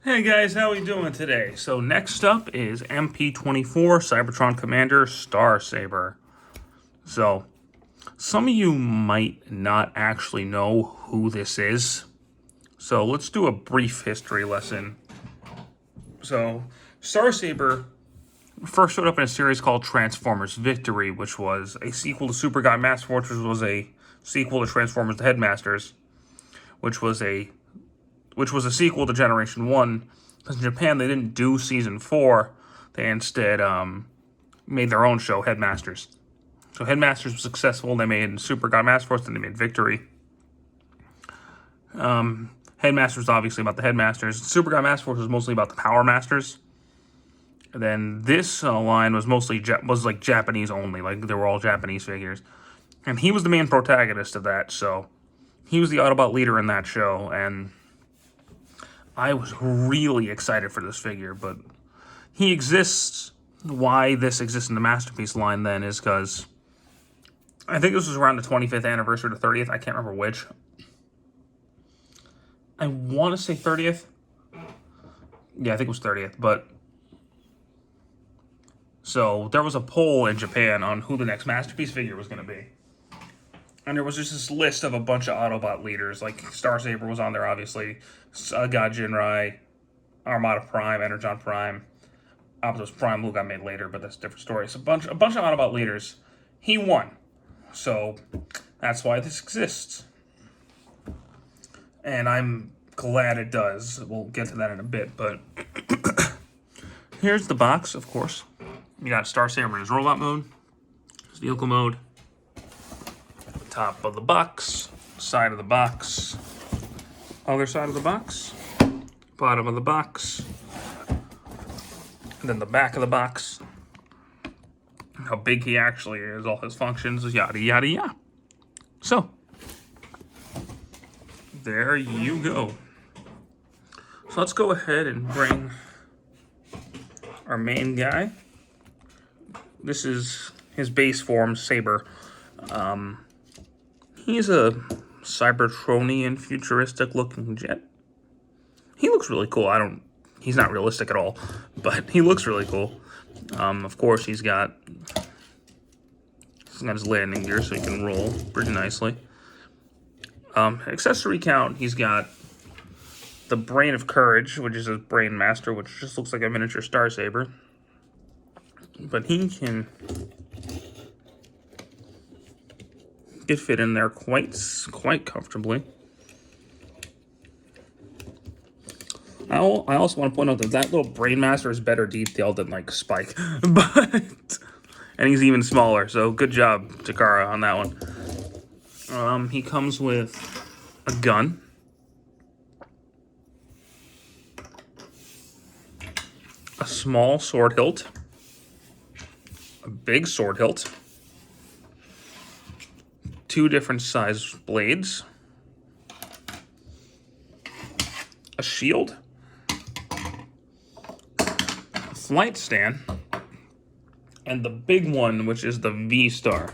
Hey guys, how we doing today? So next up is MP-24 Cybertron Commander Star Saber. So some of you might not actually know who this is. So let's do a brief history lesson. So Star Saber first showed up in a series called Transformers Victory, which was a sequel to Super God Master Force, which was a sequel to Transformers the Headmasters, which was a sequel to Generation 1. Because in Japan, they didn't do Season 4. They instead made their own show, Headmasters. So Headmasters was successful. They made Super God Master Force, then they made Victory. Headmasters was obviously about the Headmasters. Super God Master Force was mostly about the Power Masters. And then this line was mostly like Japanese only. Like, they were all Japanese figures. And he was the main protagonist of that, so he was the Autobot leader in that show, and I was really excited for this figure, but he exists. Why this exists in the Masterpiece line then is because I think this was around the 25th anniversary, the 30th. I can't remember which. I want to say 30th. Yeah, I think it was 30th, but so there was a poll in Japan on who the next Masterpiece figure was going to be. And there was just this list of a bunch of Autobot leaders, like Star Saber was on there, obviously. God Jinrai, Armada Prime, Energon Prime. Optimus Prime, who got made later, but that's a different story. So a bunch of Autobot leaders. He won. So that's why this exists. And I'm glad it does. We'll get to that in a bit, but here's the box, of course. You got Star Saber in his robot mode, his vehicle mode. Top of the box, side of the box, other side of the box, bottom of the box, and then the back of the box. How big he actually is, all his functions, yada, yada, yada. So, there you go. So let's go ahead and bring our main guy. This is his base form, Saber. He's a Cybertronian, futuristic-looking jet. He looks really cool. He's not realistic at all, but he looks really cool. Of course, he's got his landing gear, so he can roll pretty nicely. Accessory count, he's got the Brain of Courage, which is his Brain Master, which just looks like a miniature Star Saber. But he can fit in there quite comfortably. I also want to point out that little Brain Master is better detailed than like Spike, and he's even smaller. So good job, Takara, on that one. He comes with a gun, a small sword hilt, a big sword hilt, 2 different size blades, a shield, a flight stand, and the big one, which is the V-Star.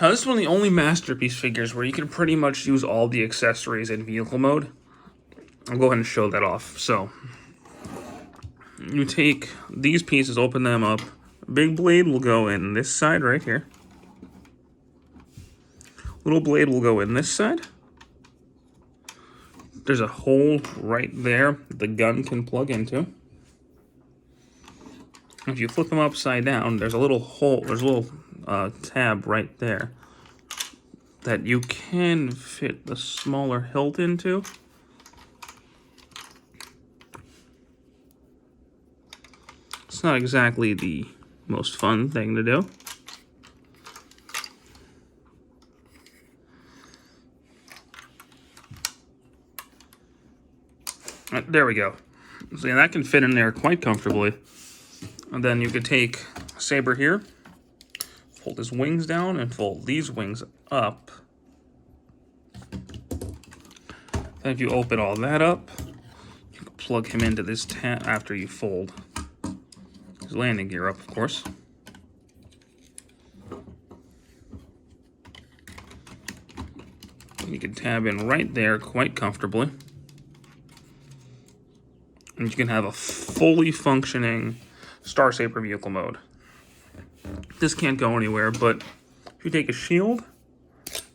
Now, this is one of the only Masterpiece figures where you can pretty much use all the accessories in vehicle mode. I'll go ahead and show that off. So, you take these pieces, open them up. Big blade will go in this side right here. Little blade will go in this side. There's a hole right there the gun can plug into. If you flip them upside down, there's a little hole, there's a little tab right there that you can fit the smaller hilt into. It's not exactly the most fun thing to do. There we go. So that can fit in there quite comfortably. And then you could take Saber here, fold his wings down, and fold these wings up. Then if you open all that up, you can plug him into this tab after you fold his landing gear up, of course. You can tab in right there quite comfortably. and you can have a fully functioning Star Saber vehicle mode. This can't go anywhere, but if you take a shield,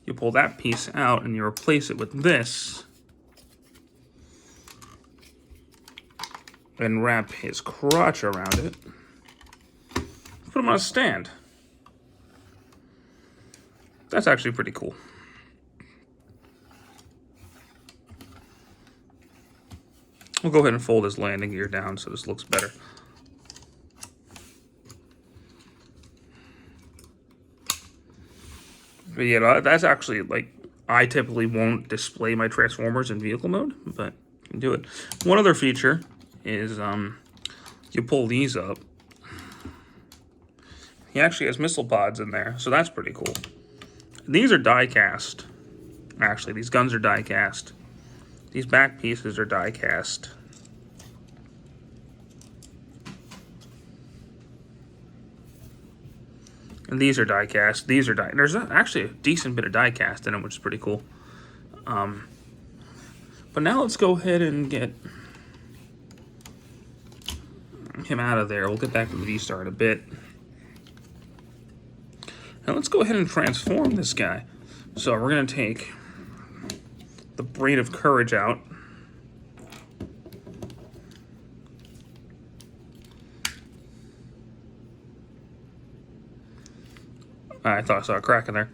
you pull that piece out and you replace it with this, and wrap his crotch around it, put him on a stand. That's actually pretty cool. We'll go ahead and fold his landing gear down so this looks better. But yeah, that's actually, like, I typically won't display my Transformers in vehicle mode, but you can do it. One other feature is you pull these up. He actually has missile pods in there, so that's pretty cool. These are die cast. Actually, these guns are die cast. These back pieces are die cast. And these are die cast. These are die. There's actually a decent bit of die cast in them, which is pretty cool. But now let's go ahead and get him out of there. We'll get back to the V-Star in a bit. Now let's go ahead and transform this guy. So we're going to take the Braid of Courage out. I thought I saw a crack in there.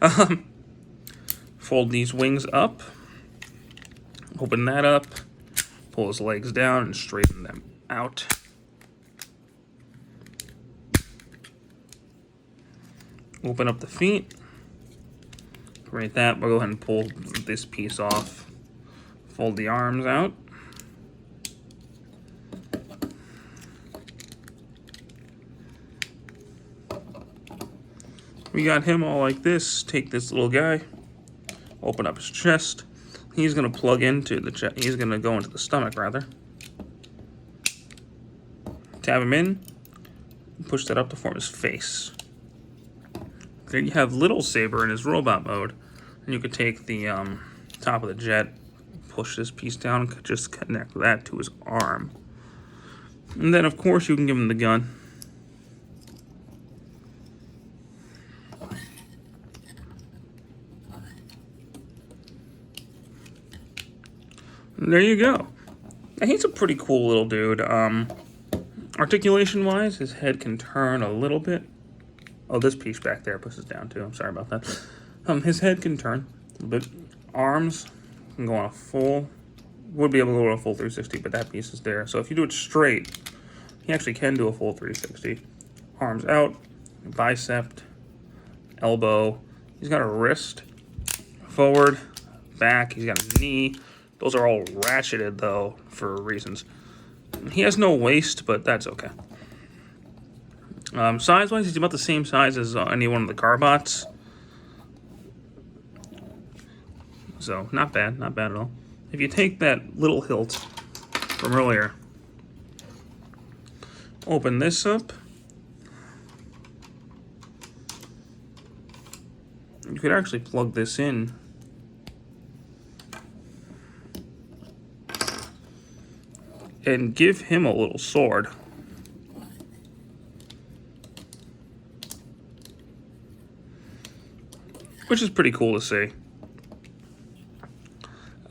Fold these wings up. Open that up. Pull his legs down and straighten them out. Open up the feet. Right that. We'll go ahead and pull this piece off. Fold the arms out. We got him all like this. Take this little guy. Open up his chest. He's going to plug into the chest. He's going to go into the stomach, rather. Tab him in. Push that up to form his face. There you have Little Saber in his robot mode. And you could take the top of the jet, push this piece down, and just connect that to his arm. And then, of course, you can give him the gun. And there you go. Now, he's a pretty cool little dude. Articulation-wise, his head can turn a little bit. Oh, this piece back there pushes down too. I'm sorry about that. His head can turn a little bit. Arms can go on a full. Would be able to go on a full 360, but that piece is there. So if you do it straight, he actually can do a full 360. Arms out, bicep, elbow. He's got a wrist, forward, back. He's got a knee. Those are all ratcheted, though, for reasons. He has no waist, but that's okay. Size-wise, he's about the same size as any one of the Carbots. So, not bad. Not bad at all. If you take that little hilt from earlier, open this up, you could actually plug this in. And give him a little sword. Which is pretty cool to see.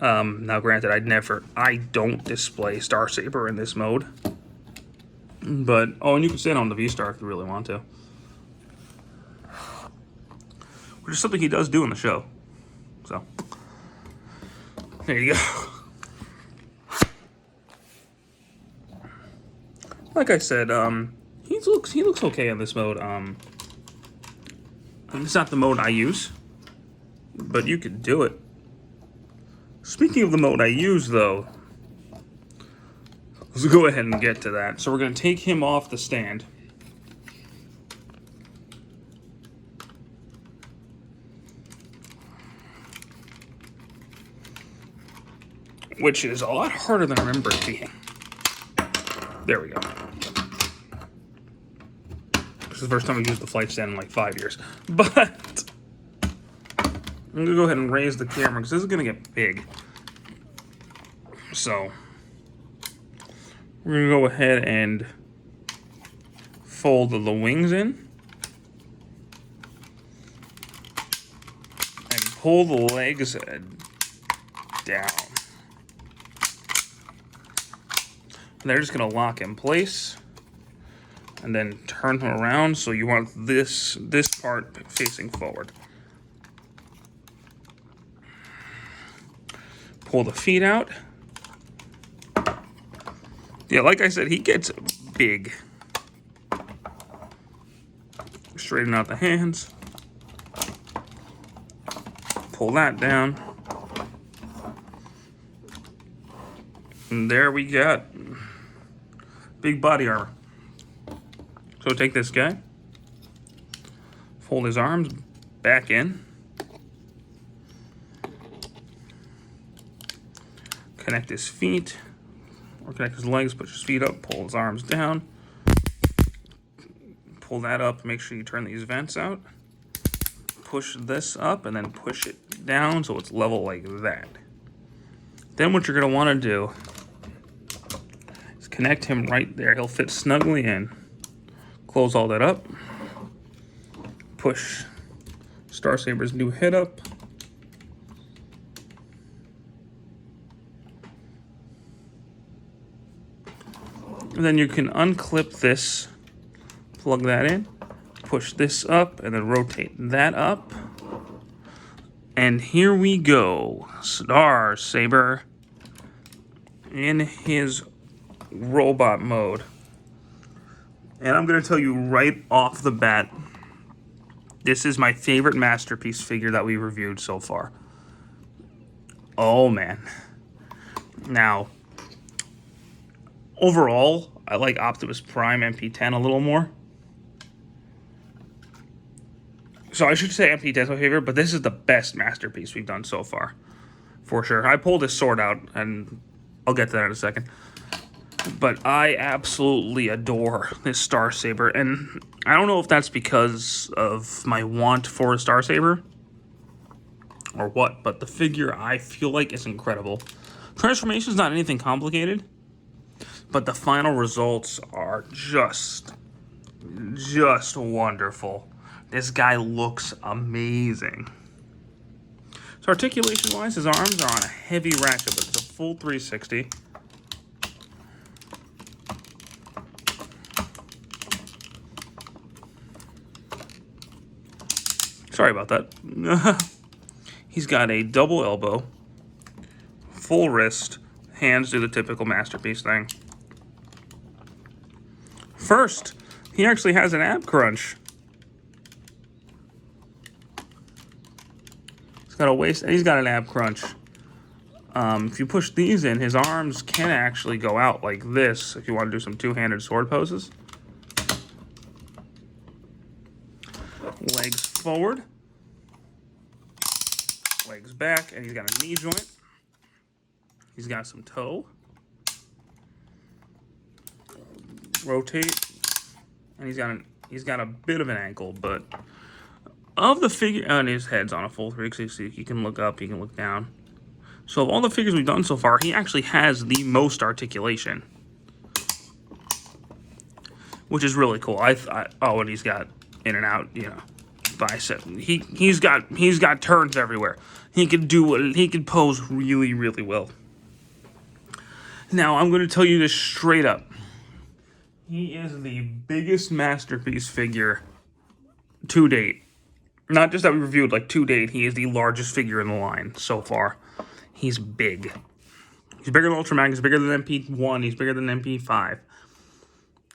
Now granted, I don't display Star Saber in this mode. But, oh, and you can stand on the V-Star if you really want to. Which is something he does do in the show. So, there you go. Like I said, he looks okay in this mode. It's not the mode I use, but you could do it. Speaking of the mode I use, though, let's go ahead and get to that. So we're going to take him off the stand. Which is a lot harder than I remember it being. There we go. This is the first time I've used the flight stand in like 5 years. But I'm going to go ahead and raise the camera because this is going to get big. So We're going to go ahead and fold the wings in. And pull the legs down. And they're just going to lock in place. And then turn them around, so you want this part facing forward. Pull the feet out. Yeah, like I said, he gets big. Straighten out the hands. Pull that down. And there we got big body armor. So take this guy, fold his arms back in, connect his feet, or connect his legs, push his feet up, pull his arms down, pull that up, make sure you turn these vents out, push this up, and then push it down so it's level like that. Then what you're going to want to do is connect him right there. He'll fit snugly in. Close all that up. Push Star Saber's new head up. And then you can unclip this, plug that in, push this up, and then rotate that up. And here we go. Star Saber in his robot mode. And I'm going to tell you right off the bat, this is my favorite masterpiece figure that we reviewed so far. Oh, man. Now, overall, I like Optimus Prime MP-10 a little more. So I should say MP-10 is my favorite, but this is the best masterpiece we've done so far. For sure. I pulled his sword out, and I'll get to that in a second. But I absolutely adore this Star Saber, and I don't know if that's because of my want for a Star Saber or what, but the figure I feel like is incredible. Transformation is not anything complicated, but the final results are just wonderful. This guy looks amazing. So articulation-wise, his arms are on a heavy ratchet, but it's a full 360. Sorry about that. He's got a double elbow, full wrist, hands do the typical masterpiece thing. First, he actually has an ab crunch. He's got a waist and he's got an ab crunch. If you push these in, his arms can actually go out like this if you want to do some two-handed sword poses. Legs forward, legs back, and he's got a knee joint. He's got some toe. Rotate, and he's got a bit of an ankle, but of the figure, and his head's on a full 360. He can look up, he can look down. So of all the figures we've done so far, he actually has the most articulation, which is really cool. Oh, and he's got in and out, you know, bicep. He's got turns everywhere. He can pose really, really well. Now I'm going to tell you this straight up. He is the biggest masterpiece figure to date. Not just that we reviewed, like to date, he is the largest figure in the line so far. He's big. He's bigger than Ultra Magnus, he's bigger than MP-1, he's bigger than MP-5.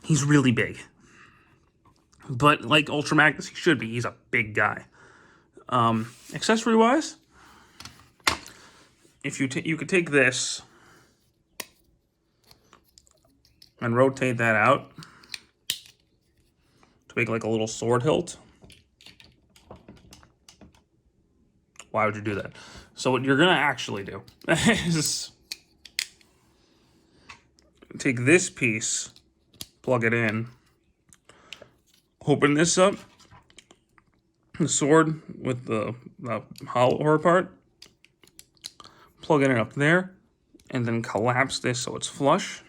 He's really big. But like Ultra Magnus, he should be. He's a big guy. Accessory-wise, if you could take this and rotate that out to make like a little sword hilt. Why would you do that? So what you're gonna actually do is take this piece, plug it in, open this up, the sword with the hollow part, plug it up there, and then collapse this so it's flush.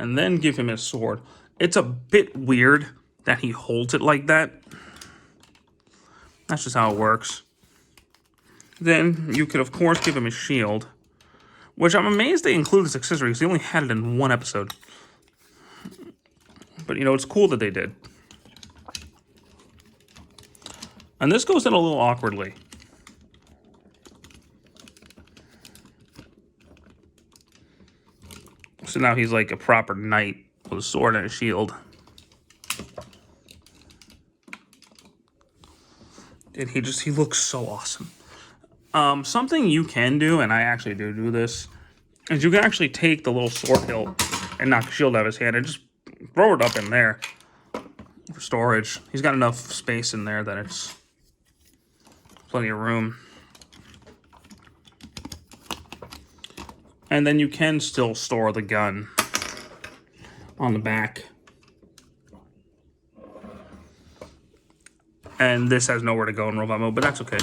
and then give him his sword. It's a bit weird that he holds it like that. That's just how it works. Then you could, of course, give him his shield, which I'm amazed they included as accessory because they only had it in one episode. But, you know, it's cool that they did. And this goes in a little awkwardly. So now he's like a proper knight with a sword and a shield. And he looks so awesome. Something you can do, and I actually do this, is you can actually take the little sword hilt and knock the shield out of his hand and just throw it up in there for storage. He's got enough space in there that it's plenty of room. And then you can still store the gun on the back. And this has nowhere to go in robot mode, but that's okay.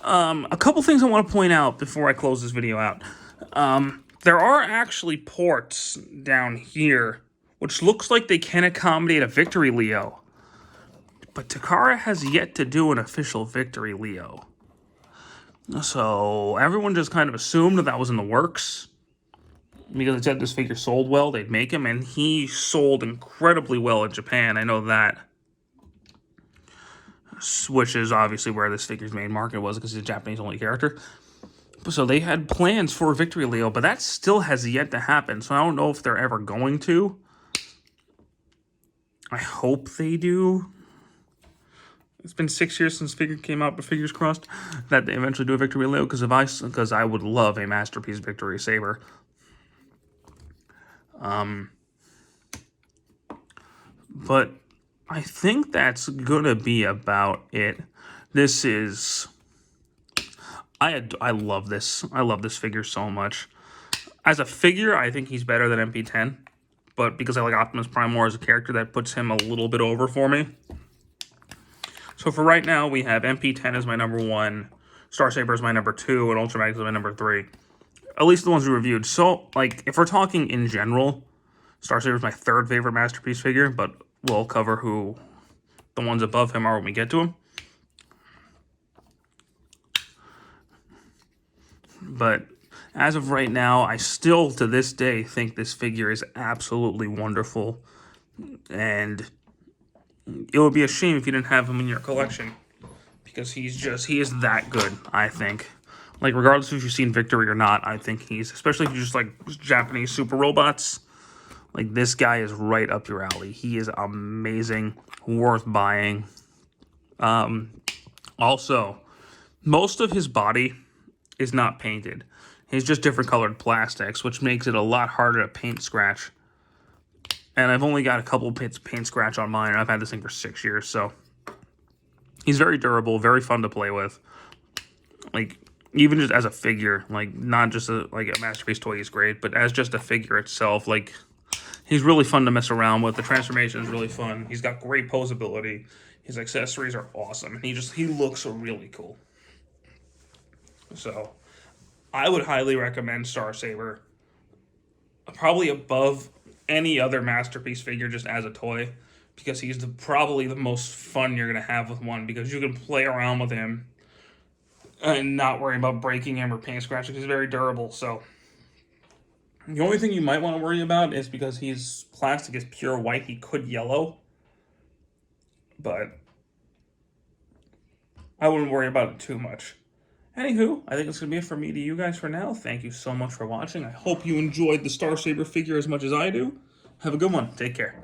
A couple things I want to point out before I close this video out. There are actually ports down here, which looks like they can accommodate a Victory Leo. But Takara has yet to do an official Victory Leo. So everyone just kind of assumed that was in the works. Because it said this figure sold well, they'd make him, and he sold incredibly well in Japan, I know that. Which is obviously where this figure's main market was, because he's a Japanese-only character. So they had plans for Victory Leo, but that still has yet to happen, so I don't know if they're ever going to. I hope they do. It's been 6 years since figure came out, but fingers crossed that they eventually do a Victory Leo, because I would love a Masterpiece Victory Saber. But I think that's gonna be about it. This is... I love this. I love this figure so much. As a figure, I think he's better than MP-10. But because I like Optimus Prime more as a character, that puts him a little bit over for me. So for right now, we have MP-10 as my number 1, Star Saber is my number 2, and Ultramax is my number 3. At least the ones we reviewed. So, like, if we're talking in general, Star Saber is my 3rd favorite Masterpiece figure, but we'll cover who the ones above him are when we get to him. But as of right now, I still, to this day, think this figure is absolutely wonderful. And it would be a shame if you didn't have him in your collection. Because he is that good, I think. Like, regardless if you've seen Victory or not, I think especially if you just like Japanese super robots, like, this guy is right up your alley. He is amazing, worth buying. Also, most of his body is not painted. He's just different colored plastics, which makes it a lot harder to paint scratch. And I've only got a couple bits of paint scratch on mine, and I've had this thing for 6 years, so he's very durable, very fun to play with. Like, even just as a figure, like, not just a Masterpiece toy is great, but as just a figure itself, like, he's really fun to mess around with. The transformation is really fun. He's got great posability. His accessories are awesome, and he looks really cool. So, I would highly recommend Star Saber. Probably above any other Masterpiece figure just as a toy. Because he's probably the most fun you're going to have with one. Because you can play around with him and not worry about breaking him or paint scratching. He's very durable, so... The only thing you might want to worry about is because his plastic is pure white, he could yellow. But I wouldn't worry about it too much. Anywho, I think it's going to be it for me to you guys for now. Thank you so much for watching. I hope you enjoyed the Star Saber figure as much as I do. Have a good one. Take care.